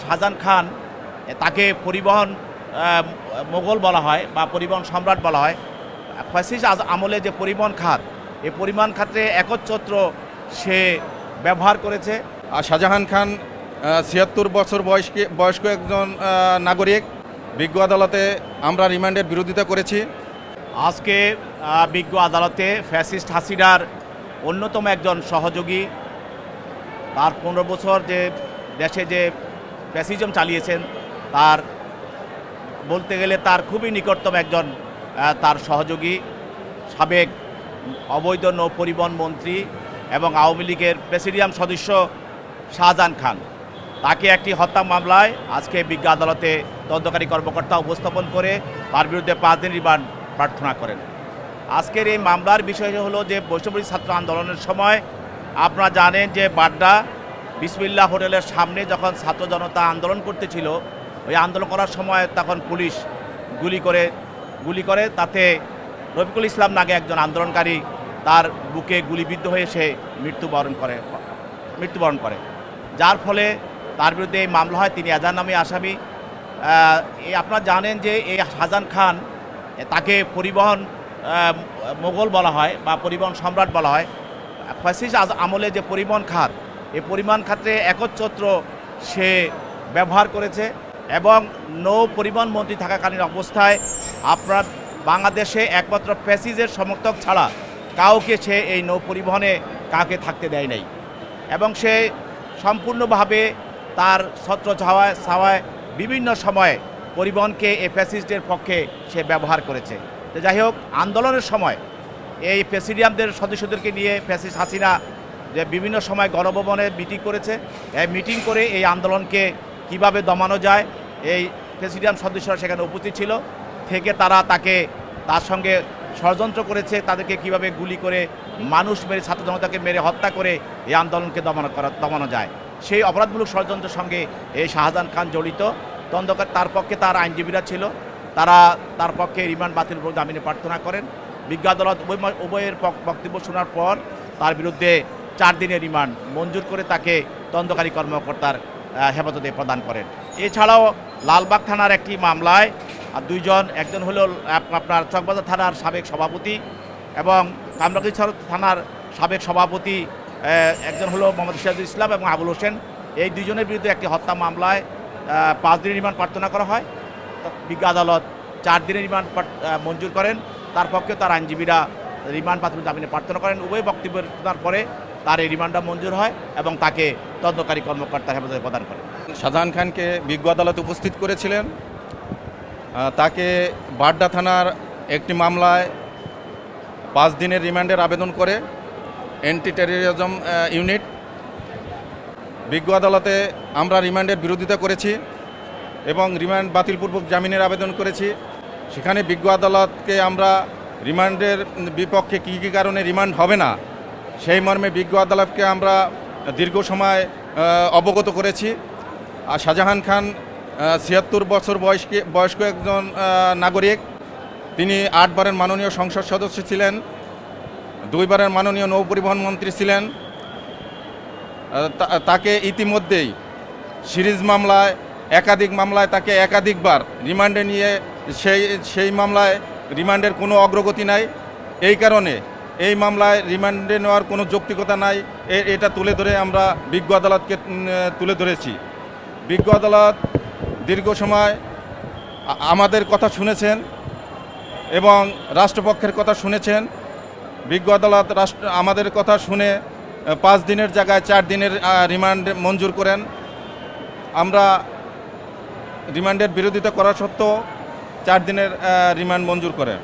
শাহজাহান খান তাকে পরিবহন মোগল বলা হয় বা পরিবহন সম্রাট বলা হয়। ফ্যাসিস্ট আমলে যে পরিবহন খাত, এই পরিবহন খাতে একচ্ছত্র সে ব্যবহার করেছে। আর শাহজাহান খান ৭৬ বছর বয়স্ক একজন নাগরিক। বিজ্ঞ আদালতে আমরা রিমান্ডের বিরোধিতা করেছি। আজকে বিজ্ঞ আদালতে ফ্যাসিস্ট হাসিনার অন্যতম একজন সহযোগী, তার ১৫ বছর যে দেশে যে ফ্যাসিজম চালিয়েছেন, তার বলতে গেলে তার খুবই নিকটতম একজন তার সহযোগী, সাবেক অবৈধ নৌ পরিবহন মন্ত্রী এবং আওয়ামী লীগের প্রেসিডিয়াম সদস্য শাহজাহান খান, তাকে একটি হত্যা মামলায় আজকে বিজ্ঞ আদালতে তদন্তকারী কর্মকর্তা উপস্থাপন করে তার বিরুদ্ধে ৫ দিন রিমান্ড প্রার্থনা করেন। আজকের এই মামলার বিষয় হলো যে বৈষম্যবিরোধী ছাত্র আন্দোলনের সময় আপনারা জানেন যে বাড্ডা বিসমিল্লাহ হোটেলের সামনে যখন ছাত্র জনতা আন্দোলন করতেছিল, ওই আন্দোলন করার সময় তখন পুলিশ গুলি করে তাতে রফিকুল ইসলাম নামে একজন আন্দোলনকারী তার বুকে গুলিবিদ্ধ হয়ে সে মৃত্যুবরণ করে, যার ফলে তার বিরুদ্ধে এই মামলা হয়। তিনি এজাহার নামে আসামি। আপনারা জানেন যে এই শাহজাহান খান তাকে পরিবহন মোগল বলা হয় বা পরিবহন সম্রাট বলা হয়। ফ্যাসিস্ট আমলে যে পরিবহন খাত, এই পরিবহন খাতে একচ্ছত্র সে ব্যবহার করেছে এবং নৌ পরিবহন মন্ত্রী থাকাকালীন অবস্থায় আপনার বাংলাদেশে একমাত্র ফ্যাসিস্টের সমর্থক ছাড়া কাউকে সে এই নৌ পরিবহনে কাউকে থাকতে দেয় নাই এবং সে সম্পূর্ণভাবে তার ছত্র ছাওয়ায় বিভিন্ন সময়ে পরিবহনকে এই ফ্যাসিস্টের পক্ষে সে ব্যবহার করেছে। তো যাই হোক, আন্দোলনের সময় এই প্রেসিডিয়ামদের সদস্যদেরকে নিয়ে ফ্যাসিস্ট হাসিনা যে বিভিন্ন সময় গণভবনে মিটিং করেছে, এই মিটিং করে এই আন্দোলনকে কিভাবে দমানো যায়, এই প্রেসিডিয়াম সদস্যরা সেখানে উপস্থিত ছিল থেকে তার সঙ্গে ষড়যন্ত্র করেছে, তাদেরকে কিভাবে গুলি করে মানুষ মেরে ছাত্র জনতাকে মেরে হত্যা করে এই আন্দোলনকে দমানো যায়, সেই অপরাধমূলক ষড়যন্ত্রের সঙ্গে এই শাহজাহান খান জড়িত। তদন্তকার তার পক্ষে তার আইনজীবীরা ছিল, তারা তার পক্ষে রিমান্ড বাতিল করে জামিনে প্রার্থনা করেন। বিজ্ঞ আদালত উভয়ের বক্তব্য শোনার পর তার বিরুদ্ধে 4 দিনের রিমান্ড মঞ্জুর করে তাকে তদন্তকারী কর্মকর্তার হেফাজতে প্রদান করেন। এছাড়াও লালবাগ থানার একটি মামলায় একজন হলো আপনার চকবাজার থানার সাবেক সভাপতি এবং কামরাঙ্গীরচর থানার সাবেক সভাপতি, একজন হলো মোহাম্মদ সিরাজুল ইসলাম এবং আবুল হোসেন। এই দুজনের বিরুদ্ধে একটি হত্যা মামলায় 5 দিনের রিমান্ড প্রার্থনা করা হয়। বিজ্ঞ আদালত 4 দিনের রিমান্ড মঞ্জুর করেন। তার পক্ষে তার আইনজীবীরা রিমান্ড বাতিল জামিনে প্রার্থনা করেন। উভয় বক্তব্য শোনার পরে তার এই রিমান্ডটা মঞ্জুর হয় এবং তাকে তদন্তকারী কর্মকর্তার হেফাজতে প্রদান করেন। শাহজাহান খানকে বিজ্ঞ আদালতে উপস্থিত করেছিলেন। তাকে বাড্ডা থানার একটি মামলায় 5 দিনের রিমান্ডের আবেদন করে অ্যান্টি টেররিজম ইউনিট। বিজ্ঞ আদালতে আমরা রিমান্ডের বিরোধিতা করেছি এবং রিমান্ড বাতিলপূর্বক জামিনের আবেদন করেছি। সেখানে বিজ্ঞ আদালতকে আমরা রিমান্ডের বিপক্ষে কী কী কারণে রিমান্ড হবে না, সেই মর্মে বিজ্ঞ আদালতকে আমরা দীর্ঘ সময় অবগত করেছি। আর শাহজাহান খান ৭৬ বছর বয়স্ক একজন নাগরিক। তিনি 8 বারের মাননীয় সংসদ সদস্য ছিলেন, 2 বারের মাননীয় নৌ পরিবহন মন্ত্রী ছিলেন। তাকে ইতিমধ্যেই সিরিজ একাধিক মামলায় তাকে একাধিকবার রিমান্ডে নিয়ে সেই মামলায় রিমান্ডের কোনো অগ্রগতি নাই। এই কারণে এই মামলায় রিমান্ডে নেওয়ার কোনো যৌক্তিকতা নাই, এটা তুলে ধরে আমরা বিজ্ঞ আদালতকে তুলে ধরেছি। বিজ্ঞ আদালত দীর্ঘ সময় আমাদের কথা শুনেছেন এবং রাষ্ট্রপক্ষের কথা শুনেছেন। বিজ্ঞ আদালত আমাদের কথা শুনে 5 দিনের জায়গায় 4 দিনের রিমান্ড মঞ্জুর করেন। আমরা রিমান্ডের বিরোধিতা করা সত্ত্বেও 4 দিনের রিমান্ড মঞ্জুর করেন।